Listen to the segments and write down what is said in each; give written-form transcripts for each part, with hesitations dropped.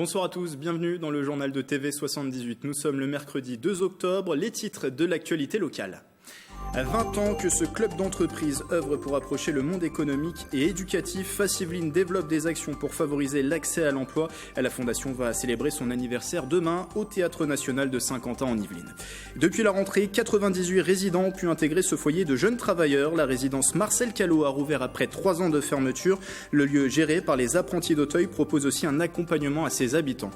Bonsoir à tous, bienvenue dans le journal de TV78. Nous sommes le mercredi 2 octobre, les titres de l'actualité locale. 20 ans que ce club d'entreprise œuvre pour approcher le monde économique et éducatif, Fassiveline développe des actions pour favoriser l'accès à l'emploi. La fondation va célébrer son anniversaire demain au Théâtre National de Saint-Quentin en Yvelines. Depuis la rentrée, 98 résidents ont pu intégrer ce foyer de jeunes travailleurs. La résidence Marcel Callot a rouvert après 3 ans de fermeture. Le lieu géré par les apprentis d'Auteuil propose aussi un accompagnement à ses habitants.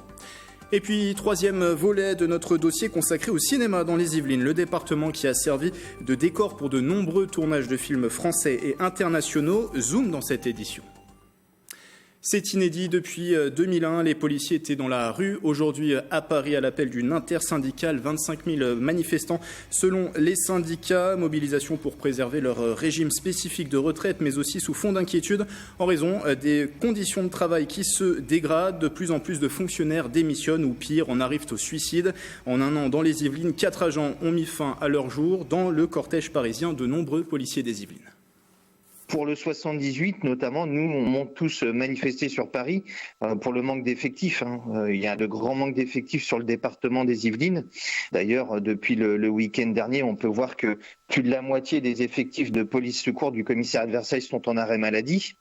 Et puis, troisième volet de notre dossier consacré au cinéma dans les Yvelines, le département qui a servi de décor pour de nombreux tournages de films français et internationaux zoome dans cette édition. C'est inédit depuis 2001, les policiers étaient dans la rue. Aujourd'hui, à Paris, à l'appel d'une intersyndicale, 25 000 manifestants selon les syndicats. Mobilisation pour préserver leur régime spécifique de retraite, mais aussi sous fond d'inquiétude en raison des conditions de travail qui se dégradent. De plus en plus de fonctionnaires démissionnent ou pire, en arrivent au suicide. En un an, dans les Yvelines, 4 agents ont mis fin à leur jour. Dans le cortège parisien, de nombreux policiers des Yvelines. Pour le 78 notamment, nous on monte tous manifester sur Paris pour le manque d'effectifs. Il y a de grands manques d'effectifs sur le département des Yvelines. D'ailleurs, depuis le week-end dernier, on peut voir que plus de la moitié des effectifs de police secours du commissariat de Versailles sont en arrêt maladie.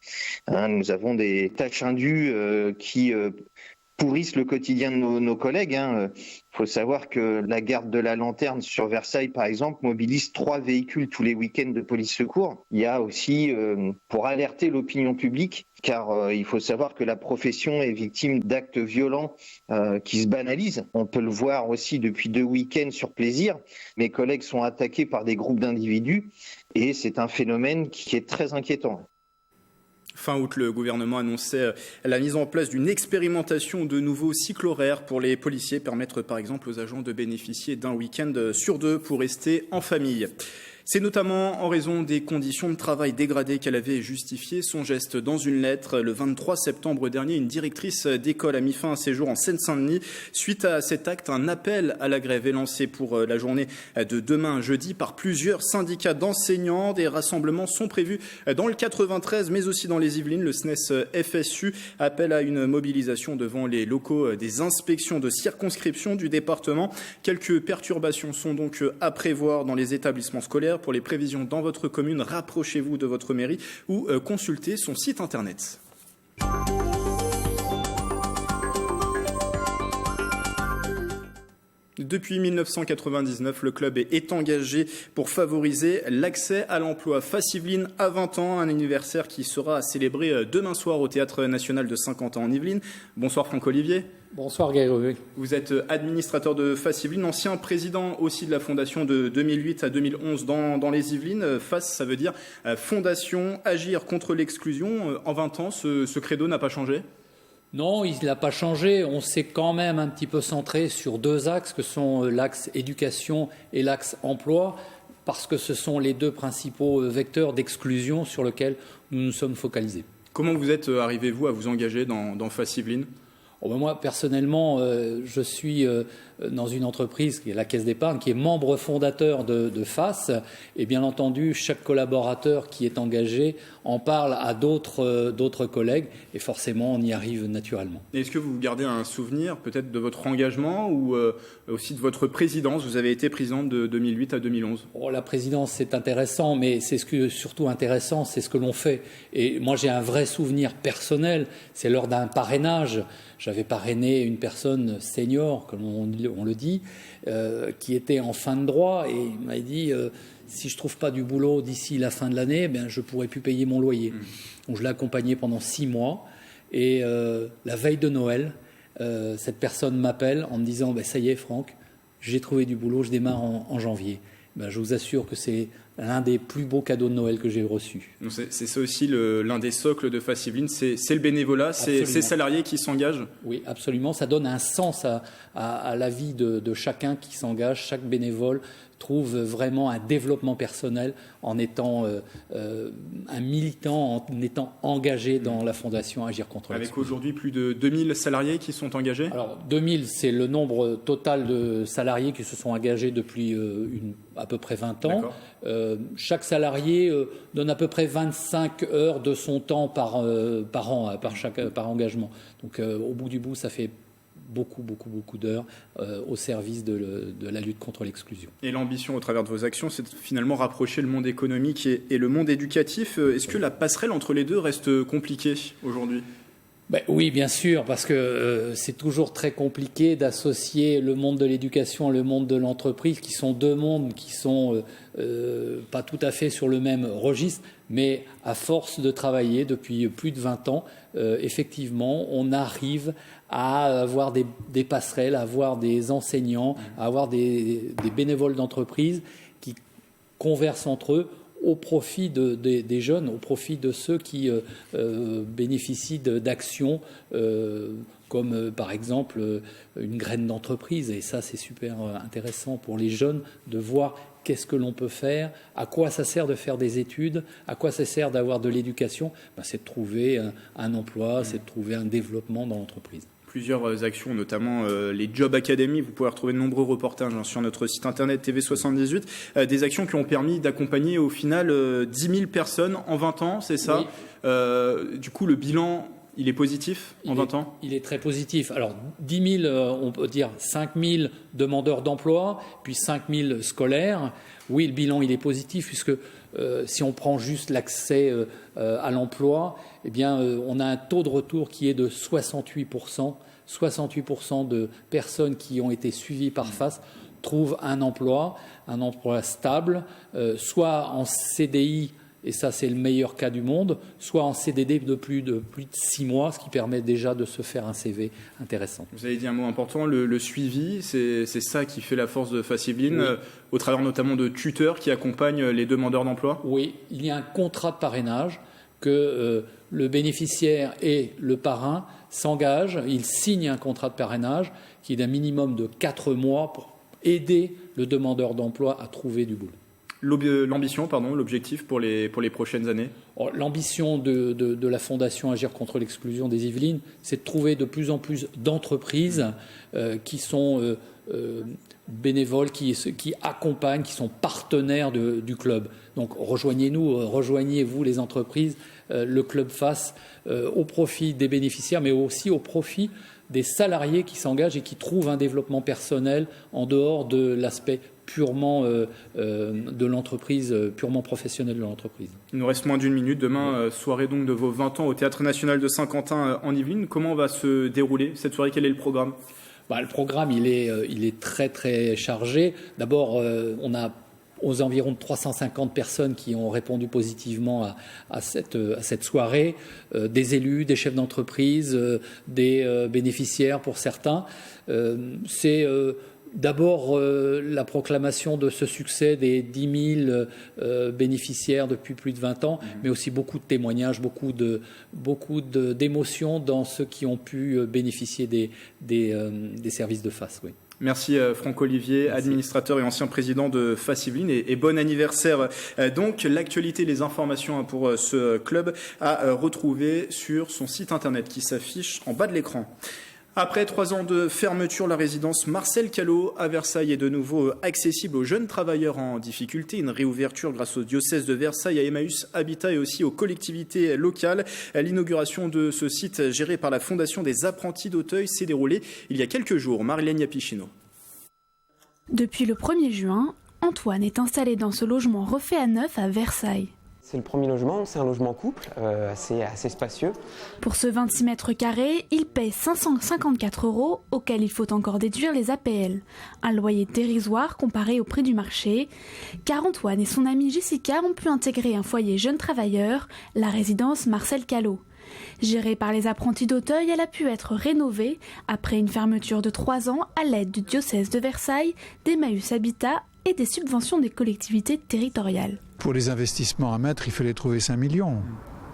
Nous avons des tâches indues qui pourrissent le quotidien de nos collègues. Il faut savoir que la garde de la Lanterne sur Versailles, par exemple, mobilise 3 véhicules tous les week-ends de police secours. Il y a aussi, pour alerter l'opinion publique, car il faut savoir que la profession est victime d'actes violents qui se banalisent. On peut le voir aussi depuis 2 week-ends sur Plaisir. Mes collègues sont attaqués par des groupes d'individus et c'est un phénomène qui est très inquiétant. Fin août, le gouvernement annonçait la mise en place d'une expérimentation de nouveaux cycles horaires pour les policiers, permettre par exemple aux agents de bénéficier d'un week-end sur 2 pour rester en famille. C'est notamment en raison des conditions de travail dégradées qu'elle avait justifié son geste dans une lettre. Le 23 septembre dernier, une directrice d'école a mis fin à ses jours en Seine-Saint-Denis. Suite à cet acte, un appel à la grève est lancé pour la journée de demain, jeudi, par plusieurs syndicats d'enseignants. Des rassemblements sont prévus dans le 93, mais aussi dans les Yvelines. Le SNES FSU appelle à une mobilisation devant les locaux des inspections de circonscription du département. Quelques perturbations sont donc à prévoir dans les établissements scolaires. Pour les prévisions dans votre commune, rapprochez-vous de votre mairie ou consultez son site internet. Depuis 1999, le club est engagé pour favoriser l'accès à l'emploi. Fassiveline a 20 ans, un anniversaire qui sera célébré demain soir au Théâtre National de Saint-Quentin en Yvelines. Bonsoir Franck-Olivier. Bonsoir Gaël. Vous êtes administrateur de Fassiveline, ancien président aussi de la fondation de 2008 à 2011 dans les Yvelines. FAS, ça veut dire Fondation Agir contre l'exclusion. En 20 ans, ce credo n'a pas changé ? Non, il n'a pas changé. On s'est quand même un petit peu centré sur 2 axes que sont l'axe éducation et l'axe emploi, parce que ce sont les 2 principaux vecteurs d'exclusion sur lesquels nous nous sommes focalisés. Comment vous êtes arrivé, vous, à vous engager dans Fassiveline ? Moi, personnellement, je suis dans une entreprise qui est la Caisse d'épargne, qui est membre fondateur de FAS. Et bien entendu, chaque collaborateur qui est engagé en parle à d'autres collègues. Et forcément, on y arrive naturellement. Est-ce que vous gardez un souvenir peut-être de votre engagement ou aussi de votre présidence ? Vous avez été présidente de 2008 à 2011. La présidence, c'est intéressant, mais c'est surtout intéressant, c'est ce que l'on fait. Et moi, j'ai un vrai souvenir personnel. C'est lors d'un parrainage. J'avais parrainé une personne senior, comme on le dit, qui était en fin de droit, et il m'a dit si je ne trouve pas du boulot d'ici la fin de l'année, je ne pourrai plus payer mon loyer. Donc je l'ai accompagné pendant 6 mois, et la veille de Noël, cette personne m'appelle en me disant ça y est Franck, j'ai trouvé du boulot, je démarre en janvier. Je vous assure que c'est l'un des plus beaux cadeaux de Noël que j'ai reçus. C'est ça aussi l'un des socles de Fassiveline, c'est le bénévolat, c'est ces salariés qui s'engagent. Oui, absolument. Ça donne un sens à la vie de chacun qui s'engage. Chaque bénévole trouve vraiment un développement personnel en étant un militant, en étant engagé dans la Fondation Agir contre l'exclusion. Avec aujourd'hui plus de 2000 salariés qui sont engagés ? Alors 2000, c'est le nombre total de salariés qui se sont engagés depuis à peu près 20 ans. Chaque salarié donne à peu près 25 heures de son temps par an, par engagement. Donc au bout du bout, ça fait beaucoup d'heures au service de la lutte contre l'exclusion. Et l'ambition au travers de vos actions, c'est de finalement rapprocher le monde économique et le monde éducatif. Est-ce que la passerelle entre les deux reste compliquée aujourd'hui ? Oui, bien sûr, parce que c'est toujours très compliqué d'associer le monde de l'éducation et le monde de l'entreprise, qui sont deux mondes qui sont pas tout à fait sur le même registre, mais à force de travailler depuis plus de 20 ans, effectivement, on arrive à avoir des passerelles, à avoir des enseignants, à avoir des bénévoles d'entreprise qui conversent entre eux au profit des jeunes, au profit de ceux qui bénéficient d'actions comme par exemple une graine d'entreprise. Et ça, c'est super intéressant pour les jeunes de voir qu'est-ce que l'on peut faire, à quoi ça sert de faire des études, à quoi ça sert d'avoir de l'éducation. C'est de trouver un emploi, c'est de trouver un développement dans l'entreprise. Plusieurs actions, notamment les Job Academy. Vous pouvez retrouver de nombreux reportages sur notre site internet TV78. Des actions qui ont permis d'accompagner au final 10 000 personnes en 20 ans, c'est ça ? Oui. Du coup, le bilan, il est positif en 20 ans ? Il est très positif. Alors, 10 000, on peut dire 5 000 demandeurs d'emploi, puis 5 000 scolaires. Oui, le bilan, il est positif, puisque si on prend juste l'accès à l'emploi, eh bien, on a un taux de retour qui est de 68%. 68% de personnes qui ont été suivies par FAS trouvent un emploi stable, soit en CDI, et ça c'est le meilleur cas du monde, soit en CDD de plus de 6 mois, ce qui permet déjà de se faire un CV intéressant. Vous avez dit un mot important, le suivi, c'est ça qui fait la force de FAS Yvelines, oui. Au travers notamment de tuteurs qui accompagnent les demandeurs d'emploi ? Oui, il y a un contrat de parrainage que le bénéficiaire et le parrain s'engagent, ils signent un contrat de parrainage qui est d'un minimum de 4 mois pour aider le demandeur d'emploi à trouver du boulot. L'objectif pour les prochaines années ? L'ambition de la Fondation Agir contre l'exclusion des Yvelines, c'est de trouver de plus en plus d'entreprises qui sont bénévoles, qui accompagnent, qui sont partenaires du club. Donc rejoignez-nous, rejoignez-vous les entreprises, le club FAS, au profit des bénéficiaires, mais aussi au profit des salariés qui s'engagent et qui trouvent un développement personnel en dehors de l'aspect purement de l'entreprise, purement professionnel de l'entreprise. Il nous reste moins d'une minute. Demain, soirée donc de vos 20 ans au Théâtre National de Saint-Quentin en Yvelines. Comment va se dérouler cette soirée ? Quel est le programme ? Le programme, il est très très chargé. D'abord, on a aux environs de 350 personnes qui ont répondu positivement à cette soirée, des élus, des chefs d'entreprise, des bénéficiaires pour certains. C'est d'abord la proclamation de ce succès des 10 000 bénéficiaires depuis plus de 20 ans, mais aussi beaucoup de témoignages, beaucoup d'émotions dans ceux qui ont pu bénéficier des services de FAS. Oui. Merci Franck-Olivier, administrateur et ancien président de FAS Yvelines, et bon anniversaire. Donc l'actualité, les informations pour ce club à retrouver sur son site internet qui s'affiche en bas de l'écran. Après 3 ans de fermeture, la résidence Marcel Callot à Versailles est de nouveau accessible aux jeunes travailleurs en difficulté. Une réouverture grâce au diocèse de Versailles, à Emmaüs Habitat et aussi aux collectivités locales. L'inauguration de ce site géré par la Fondation des apprentis d'Auteuil s'est déroulée il y a quelques jours. Marilène Yapichino. Depuis le 1er juin, Antoine est installé dans ce logement refait à neuf à Versailles. C'est le premier logement, c'est un logement couple, assez spacieux. Pour ce 26 mètres carrés, il paie 554 €, auxquels il faut encore déduire les APL. Un loyer dérisoire comparé au prix du marché, car Antoine et son amie Jessica ont pu intégrer un foyer jeunes travailleurs, la résidence Marcel Callot. Gérée par les apprentis d'Auteuil, elle a pu être rénovée après une fermeture de 3 ans à l'aide du diocèse de Versailles, d'Emmaüs Habitat et des subventions des collectivités territoriales. Pour les investissements à mettre, il fallait trouver 5 millions.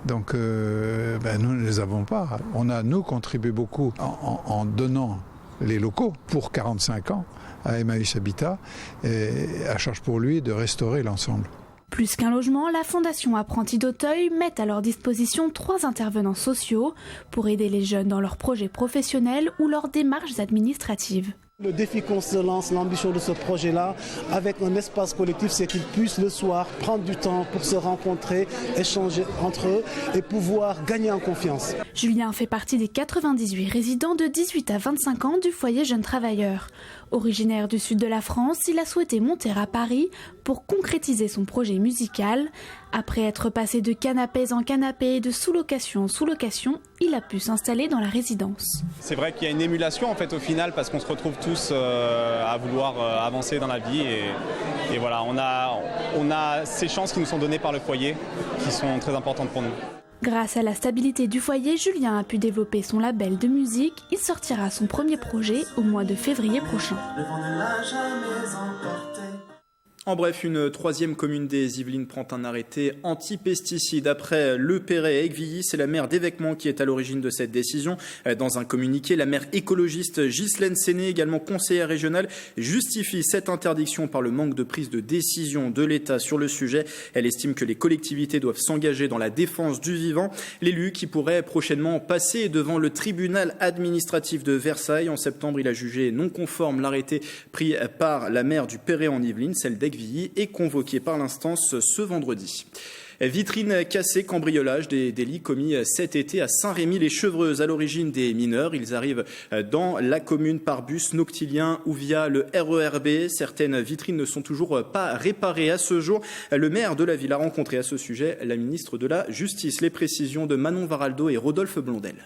Donc nous ne les avons pas. On a, nous, contribué beaucoup en donnant les locaux pour 45 ans à Emmaüs Habitat, et à charge pour lui de restaurer l'ensemble. Plus qu'un logement, la Fondation Apprentis d'Auteuil met à leur disposition 3 intervenants sociaux pour aider les jeunes dans leurs projets professionnels ou leurs démarches administratives. Le défi qu'on se lance, l'ambition de ce projet-là, avec un espace collectif, c'est qu'ils puissent le soir prendre du temps pour se rencontrer, échanger entre eux et pouvoir gagner en confiance. Julien fait partie des 98 résidents de 18 à 25 ans du foyer Jeunes Travailleurs. Originaire du sud de la France, il a souhaité monter à Paris pour concrétiser son projet musical. Après être passé de canapés en canapés et de sous-location en sous-location, il a pu s'installer dans la résidence. C'est vrai qu'il y a une émulation en fait au final parce qu'on se retrouve tous à vouloir avancer dans la vie et voilà, on a ces chances qui nous sont données par le foyer qui sont très importantes pour nous. Grâce à la stabilité du foyer, Julien a pu développer son label de musique. Il sortira son premier projet au mois de février prochain. En bref, une troisième commune des Yvelines prend un arrêté anti-pesticides. Après Le Perret et Aiguevilly, c'est la maire d'Évêquement qui est à l'origine de cette décision. Dans un communiqué, la maire écologiste Ghislaine Séné, également conseillère régionale, justifie cette interdiction par le manque de prise de décision de l'État sur le sujet. Elle estime que les collectivités doivent s'engager dans la défense du vivant. L'élu qui pourrait prochainement passer devant le tribunal administratif de Versailles. En septembre, il a jugé non conforme l'arrêté pris par la maire du Perret en Yvelines, celle d'Aiguevilly, est convoqué par l'instance ce vendredi. Vitrine cassée, cambriolage, des délits commis cet été à Saint-Rémy-les-Chevreuses. À l'origine des mineurs, ils arrivent dans la commune par bus noctilien ou via le RERB. Certaines vitrines ne sont toujours pas réparées à ce jour. Le maire de la ville a rencontré à ce sujet la ministre de la Justice. Les précisions de Manon Varaldo et Rodolphe Blondel.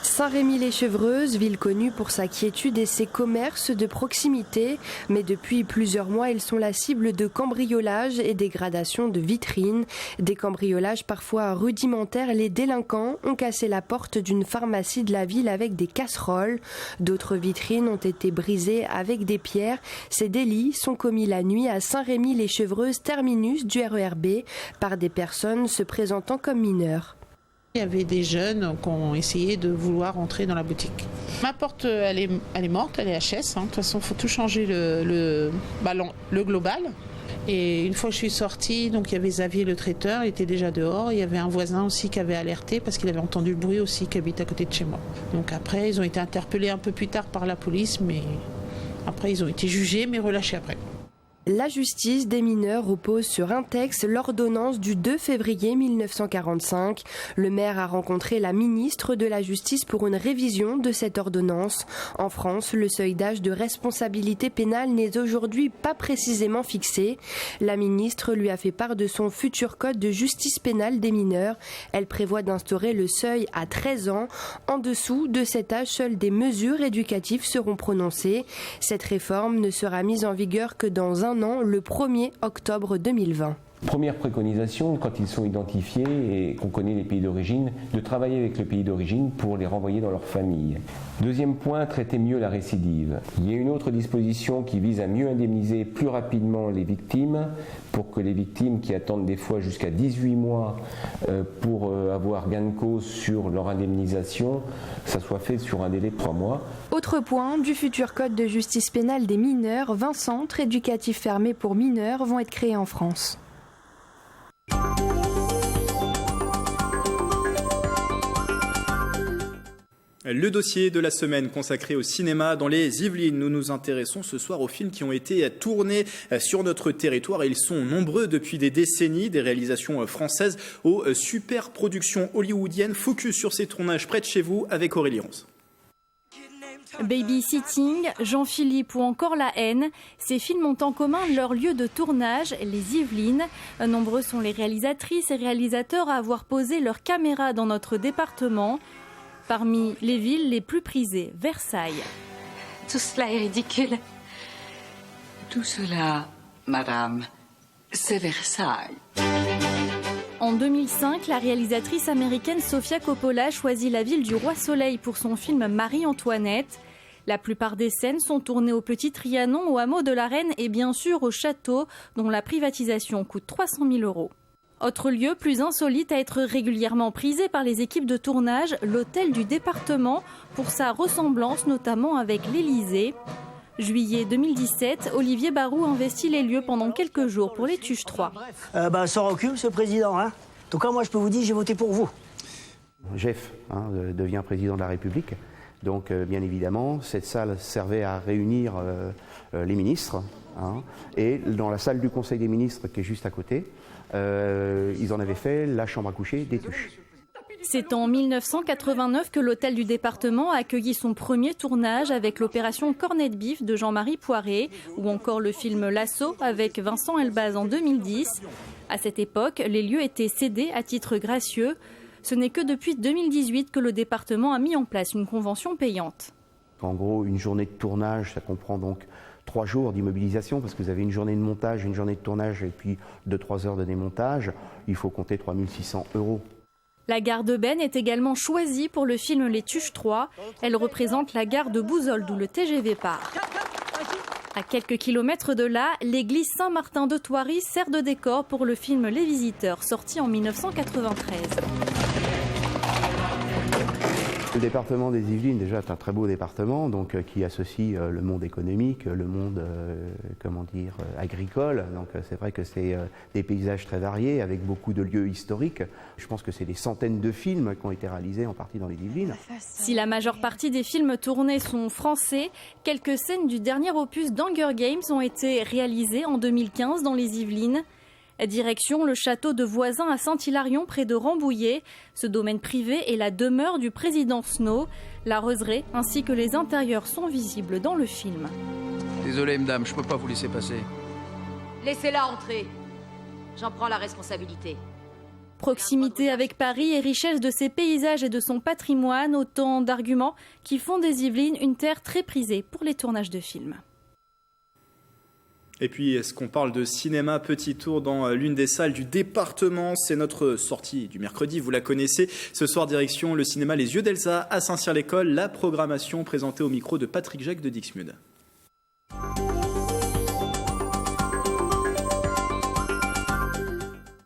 Saint-Rémy-les-Chevreuses, ville connue pour sa quiétude et ses commerces de proximité. Mais depuis plusieurs mois, ils sont la cible de cambriolages et dégradation de vitrines. Des cambriolages parfois rudimentaires, les délinquants ont cassé la porte d'une pharmacie de la ville avec des casseroles. D'autres vitrines ont été brisées avec des pierres. Ces délits sont commis la nuit à Saint-Rémy-les-Chevreuses, terminus du RERB, par des personnes se présentant comme mineurs. Il y avait des jeunes qui ont essayé de vouloir entrer dans la boutique. Ma porte, elle est morte, elle est HS. De toute façon, il faut tout changer le global. Et une fois que je suis sortie, donc il y avait Xavier le traiteur, il était déjà dehors. Il y avait un voisin aussi qui avait alerté parce qu'il avait entendu le bruit aussi, qui habite à côté de chez moi. Donc après, ils ont été interpellés un peu plus tard par la police, mais après ils ont été jugés mais relâchés après. La justice des mineurs oppose sur un texte l'ordonnance du 2 février 1945. Le maire a rencontré la ministre de la Justice pour une révision de cette ordonnance. En France, le seuil d'âge de responsabilité pénale n'est aujourd'hui pas précisément fixé. La ministre lui a fait part de son futur code de justice pénale des mineurs. Elle prévoit d'instaurer le seuil à 13 ans. En dessous de cet âge, seules des mesures éducatives seront prononcées. Cette réforme ne sera mise en vigueur que dans un an, le 1er octobre 2020. Première préconisation, quand ils sont identifiés et qu'on connaît les pays d'origine, de travailler avec le pays d'origine pour les renvoyer dans leur famille. Deuxième point, traiter mieux la récidive. Il y a une autre disposition qui vise à mieux indemniser plus rapidement les victimes, pour que les victimes qui attendent des fois jusqu'à 18 mois pour avoir gain de cause sur leur indemnisation, ça soit fait sur un délai de 3 mois. Autre point, du futur code de justice pénale des mineurs, 20 centres éducatifs fermés pour mineurs vont être créés en France. Le dossier de la semaine consacré au cinéma dans les Yvelines. Nous nous intéressons ce soir aux films qui ont été tournés sur notre territoire et ils sont nombreux depuis des décennies, des réalisations françaises aux super productions hollywoodiennes. Focus sur ces tournages près de chez vous avec Aurélie Ronce. Babysitting, Jean-Philippe ou encore La Haine, ces films ont en commun leur lieu de tournage, les Yvelines. Nombreux sont les réalisatrices et réalisateurs à avoir posé leur caméra dans notre département. Parmi les villes les plus prisées, Versailles. Tout cela est ridicule. Tout cela, madame, c'est Versailles. En 2005, la réalisatrice américaine Sofia Coppola choisit la ville du Roi Soleil pour son film Marie-Antoinette. La plupart des scènes sont tournées au Petit Trianon, au hameau de la Reine et bien sûr au château, dont la privatisation coûte 300 000 €. Autre lieu plus insolite à être régulièrement prisé par les équipes de tournage, l'hôtel du département, pour sa ressemblance notamment avec l'Élysée. Juillet 2017, Olivier Barou investit les lieux pendant quelques jours pour les Tuches 3. Sans recul, Monsieur le Président. En tout cas, moi, je peux vous dire, j'ai voté pour vous. Jeff devient président de la République. Donc bien évidemment, cette salle servait à réunir les ministres. Et dans la salle du Conseil des ministres qui est juste à côté, ils en avaient fait la chambre à coucher des Tuches. C'est en 1989 que l'hôtel du département a accueilli son premier tournage avec l'opération Cornet de Bif de Jean-Marie Poiré ou encore le film L'Assaut avec Vincent Elbaz en 2010. À cette époque, les lieux étaient cédés à titre gracieux. Ce n'est que depuis 2018 que le département a mis en place une convention payante. En gros, une journée de tournage, ça comprend donc 3 jours d'immobilisation parce que vous avez une journée de montage, une journée de tournage et puis 2-3 heures de démontage. Il faut compter 3 600 €. La gare de Benne est également choisie pour le film Les Tuches 3. Elle représente la gare de Bouzold où le TGV part. À quelques kilomètres de là, l'église Saint-Martin de Thoiry sert de décor pour le film Les Visiteurs, sorti en 1993. Le département des Yvelines, déjà, est un très beau département donc, qui associe le monde économique, le monde agricole. Donc c'est vrai que c'est des paysages très variés avec beaucoup de lieux historiques. Je pense que c'est des centaines de films qui ont été réalisés en partie dans les Yvelines. Si la majeure partie des films tournés sont français, quelques scènes du dernier opus d'Hunger Games ont été réalisées en 2015 dans les Yvelines. Direction le château de Voisin à Saint-Hilarion près de Rambouillet. Ce domaine privé est la demeure du président Snow. La roseraie ainsi que les intérieurs sont visibles dans le film. Désolé madame, je peux pas vous laisser passer. Laissez-la entrer. J'en prends la responsabilité. Proximité avec Paris et richesse de ses paysages et de son patrimoine, autant d'arguments qui font des Yvelines une terre très prisée pour les tournages de films. Et puis, est-ce qu'on parle de cinéma? Petit tour dans l'une des salles du département. C'est notre sortie du mercredi, vous la connaissez. Ce soir, direction le cinéma Les Yeux d'Elsa à Saint-Cyr-l'École. La programmation présentée au micro de Patrick Jacques de Dixmude.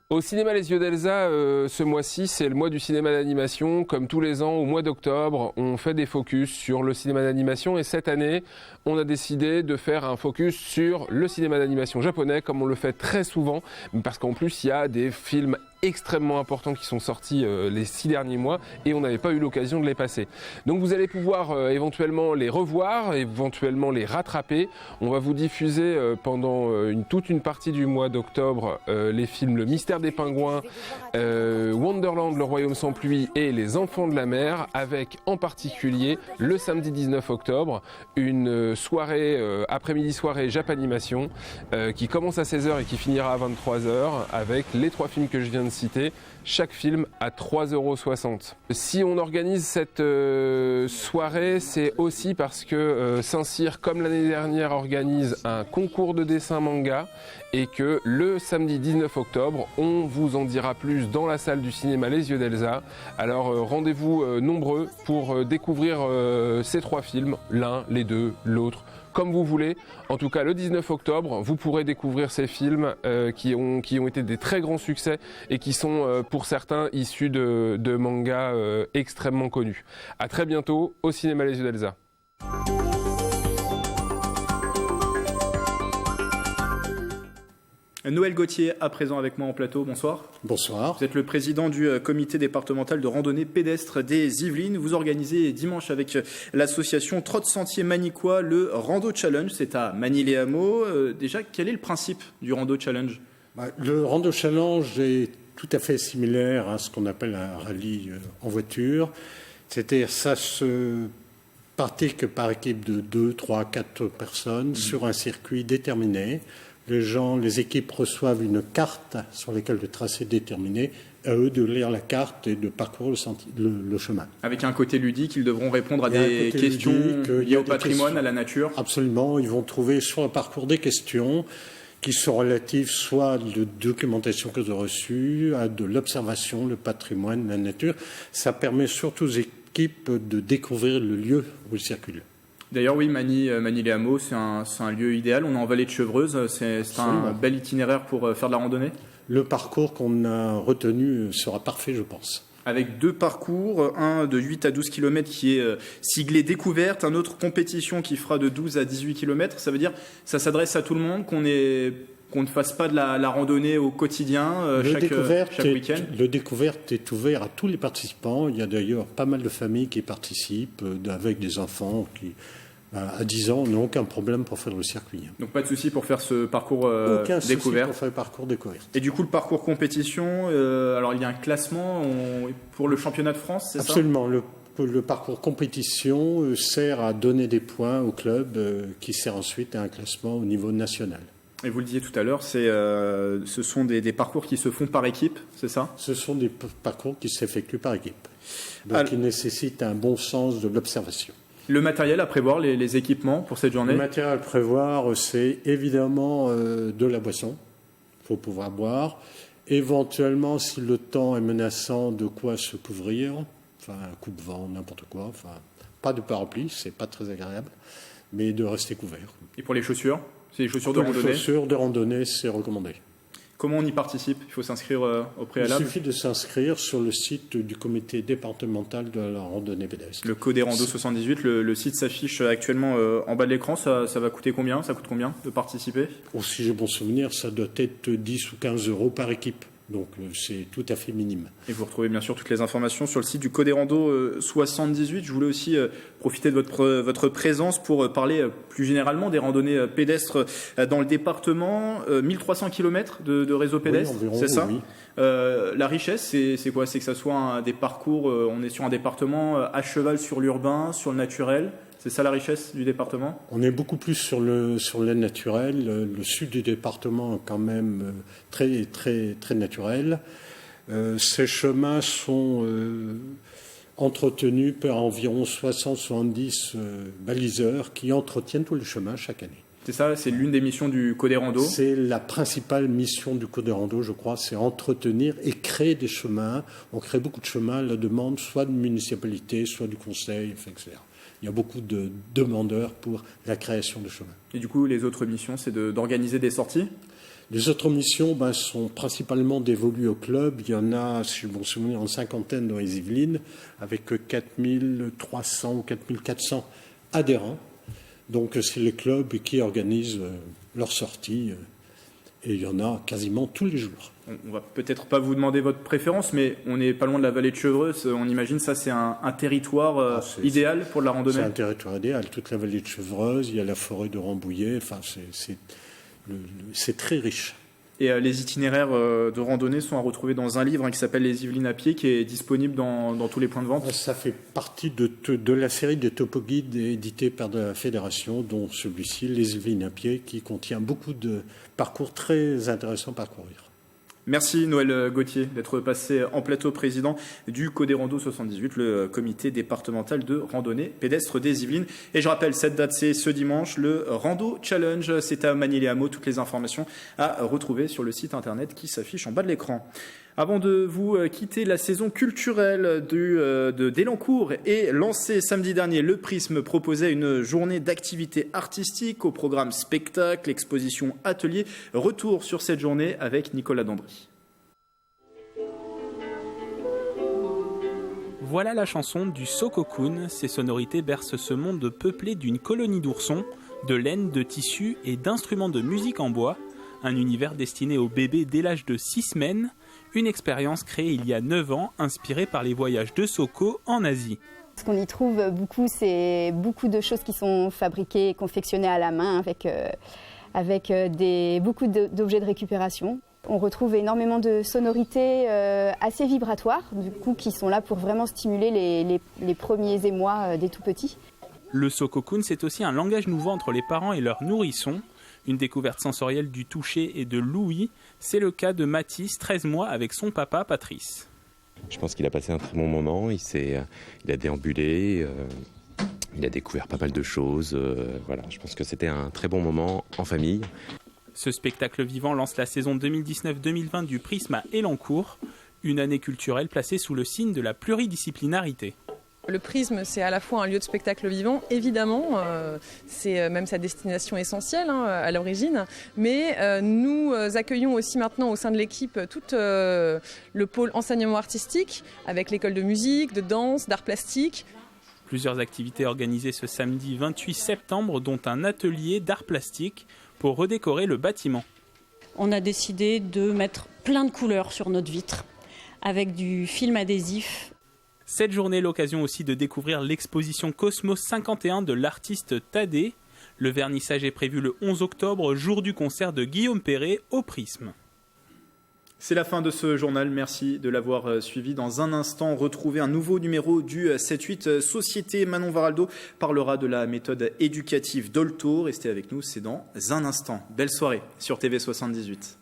Au cinéma Les Yeux d'Elsa, ce mois-ci, c'est le mois du cinéma d'animation. Comme tous les ans, au mois d'octobre, on fait des focus sur le cinéma d'animation. Et cette année, on a décidé de faire un focus sur le cinéma d'animation japonais, comme on le fait très souvent, parce qu'en plus, il y a des films extrêmement importants qui sont sortis les 6 derniers mois et on n'avait pas eu l'occasion de les passer. Donc vous allez pouvoir éventuellement les revoir, éventuellement les rattraper. On va vous diffuser pendant toute une partie du mois d'octobre les films Le Mystère des Pingouins, Wonderland, Le Royaume sans pluie et Les Enfants de la mer, avec en particulier le samedi 19 octobre une soirée, après-midi soirée Japanimation qui commence à 16h et qui finira à 23h avec les 3 films que je viens de citer, chaque film à 3,60 €. Si on organise cette soirée, c'est aussi parce que Saint-Cyr, comme l'année dernière, organise un concours de dessin manga et que le samedi 19 octobre, on vous en dira plus dans la salle du cinéma Les Yeux d'Elsa. Alors rendez-vous nombreux pour découvrir ces 3 films, l'un, les deux, l'autre, comme vous voulez. En tout cas, le 19 octobre, vous pourrez découvrir ces films qui ont été des très grands succès et qui sont pour certains issus de mangas extrêmement connus. À très bientôt au cinéma Les Yeux d'Elsa. Noël Gauthier, à présent avec moi en plateau. Bonsoir. Bonsoir. Vous êtes le président du comité départemental de randonnée pédestre des Yvelines. Vous organisez dimanche avec l'association Trotte Sentier Manicois le Rando Challenge. C'est à Magny-les-Hameaux. Déjà, quel est le principe du Rando Challenge? Le Rando Challenge est tout à fait similaire à ce qu'on appelle un rallye en voiture. C'est-à-dire ça se pratique par équipe de 2, 3, 4 personnes sur un circuit déterminé. Les équipes reçoivent une carte sur laquelle le tracé est déterminé, à eux de lire la carte et de parcourir le chemin. Avec un côté ludique, ils devront répondre à des questions liées au patrimoine, à la nature. Absolument, ils vont trouver sur le parcours des questions qui sont relatives soit à la documentation qu'ils ont reçue, à de l'observation, le patrimoine, la nature. Ça permet surtout aux équipes de découvrir le lieu où ils circulent. D'ailleurs, oui, Magny-les-Hameaux, c'est un lieu idéal. On est en vallée de Chevreuse. C'est un bel itinéraire pour faire de la randonnée. Le parcours qu'on a retenu sera parfait, je pense. Avec 2 parcours, un de 8 à 12 km qui est siglé découverte, un autre compétition qui fera de 12 à 18 km. Ça veut dire que ça s'adresse à tout le monde, qu'on ait qu'on ne fasse pas de la randonnée au quotidien chaque week-end? Le découverte est ouvert à tous les participants. Il y a d'ailleurs pas mal de familles qui participent avec des enfants qui, à 10 ans, n'ont aucun problème pour faire le circuit. Donc pas de souci pour faire ce parcours aucun souci découverte. Pour faire le parcours découverte. Et du coup, le parcours compétition, alors il y a un classement pour le championnat de France, c'est ça? Absolument. Le parcours compétition sert à donner des points au club qui sert ensuite à un classement au niveau national. Et vous le disiez tout à l'heure, ce sont des parcours qui se font par équipe, c'est ça? Ce sont des parcours qui s'effectuent par équipe. Donc ils nécessitent un bon sens de l'observation. Le matériel à prévoir, les équipements pour cette journée? Le matériel à prévoir, c'est évidemment de la boisson. Il faut pouvoir boire. Éventuellement, si le temps est menaçant, de quoi se couvrir. Enfin, un coupe-vent, n'importe quoi. Enfin, pas de parapluie, c'est pas très agréable, mais de rester couvert. Et pour les chaussures? C'est les chaussures de randonnée? Les chaussures de randonnée, c'est recommandé. Comment on y participe? Il faut s'inscrire au préalable? Il suffit de s'inscrire sur le site du comité départemental de la randonnée pédestre. Le Codérando 78, le site s'affiche actuellement en bas de l'écran. Ça va coûter combien? Ça coûte combien de participer? Si j'ai bon souvenir, ça doit être 10 ou 15 euros par équipe. Donc c'est tout à fait minime. Et vous retrouvez bien sûr toutes les informations sur le site du Codérando 78. Je voulais aussi profiter de votre présence pour parler plus généralement des randonnées pédestres dans le département. 1300 km de réseau pédestre, oui, environ, c'est ça? Oui. La richesse, c'est quoi? C'est que ça soit des parcours, on est sur un département à cheval sur l'urbain, sur le naturel. C'est ça la richesse du département? On est beaucoup plus sur le naturel. Le sud du département est quand même très, très, très naturel. Ces chemins sont entretenus par environ 60-70 baliseurs qui entretiennent tout le chemin chaque année. C'est ça, c'est l'une des missions du Codérando? C'est la principale mission du Codérando, je crois, c'est entretenir et créer des chemins. On crée beaucoup de chemins à la demande, soit de municipalité, soit du conseil, etc. Il y a beaucoup de demandeurs pour la création de chemins. Et du coup, les autres missions, c'est d'organiser des sorties? Les autres missions sont principalement dévolues au club. Il y en a, si je me souviens, une cinquantaine dans les Yvelines, avec 4300 ou 4400 adhérents. Donc c'est les clubs qui organisent leurs sorties. Et il y en a quasiment tous les jours. On va peut-être pas vous demander votre préférence, mais on n'est pas loin de la vallée de Chevreuse. On imagine ça, c'est un territoire idéal pour de la randonnée? C'est un territoire idéal. Toute la vallée de Chevreuse, il y a la forêt de Rambouillet. Enfin, c'est très riche. Et les itinéraires de randonnée sont à retrouver dans un livre qui s'appelle Les Yvelines à pied, qui est disponible dans tous les points de vente? Ça fait partie de la série des topo-guides édités par la Fédération, dont celui-ci, Les Yvelines à pied, qui contient beaucoup de parcours très intéressants à parcourir. Merci Noël Gauthier d'être passé en plateau, président du Codérando 78, le comité départemental de randonnée pédestre des Yvelines. Et je rappelle, cette date, c'est ce dimanche, le Rando Challenge. C'est à Magny-les-Hameaux. Toutes les informations à retrouver sur le site internet qui s'affiche en bas de l'écran. Avant de vous quitter, la saison culturelle de Délancourt est lancée samedi dernier. Le Prisme proposait une journée d'activités artistiques au programme spectacle, exposition, atelier. Retour sur cette journée avec Nicolas Dandry. Voilà la chanson du Sokokun. Ces sonorités bercent ce monde peuplé d'une colonie d'oursons, de laine, de tissus et d'instruments de musique en bois. Un univers destiné aux bébés dès l'âge de 6 semaines. Une expérience créée il y a 9 ans, inspirée par les voyages de Soko en Asie. Ce qu'on y trouve beaucoup, c'est beaucoup de choses qui sont fabriquées et confectionnées à la main avec beaucoup d'objets de récupération. On retrouve énormément de sonorités assez vibratoires, du coup, qui sont là pour vraiment stimuler les premiers émois des tout-petits. Le Sokokun, c'est aussi un langage nouveau entre les parents et leurs nourrissons. Une découverte sensorielle du toucher et de l'ouïe, c'est le cas de Mathis, 13 mois, avec son papa Patrice. Je pense qu'il a passé un très bon moment, il a déambulé, il a découvert pas mal de choses. Voilà, je pense que c'était un très bon moment en famille. Ce spectacle vivant lance la saison 2019-2020 du Prisme à Élancourt, une année culturelle placée sous le signe de la pluridisciplinarité. Le Prisme, c'est à la fois un lieu de spectacle vivant, évidemment, c'est même sa destination essentielle à l'origine, mais nous accueillons aussi maintenant au sein de l'équipe tout le pôle enseignement artistique, avec l'école de musique, de danse, d'art plastique. Plusieurs activités organisées ce samedi 28 septembre, dont un atelier d'art plastique pour redécorer le bâtiment. on a décidé de mettre plein de couleurs sur notre vitre avec du film adhésif. Cette journée est l'occasion aussi de découvrir l'exposition Cosmos 51 de l'artiste Thaddée. Le vernissage est prévu le 11 octobre, jour du concert de Guillaume Perret au Prisme. C'est la fin de ce journal, merci de l'avoir suivi. Dans un instant, retrouvez un nouveau numéro du 7-8 Société. Manon Varaldo parlera de la méthode éducative Dolto. Restez avec nous, c'est dans un instant. Belle soirée sur TV 78.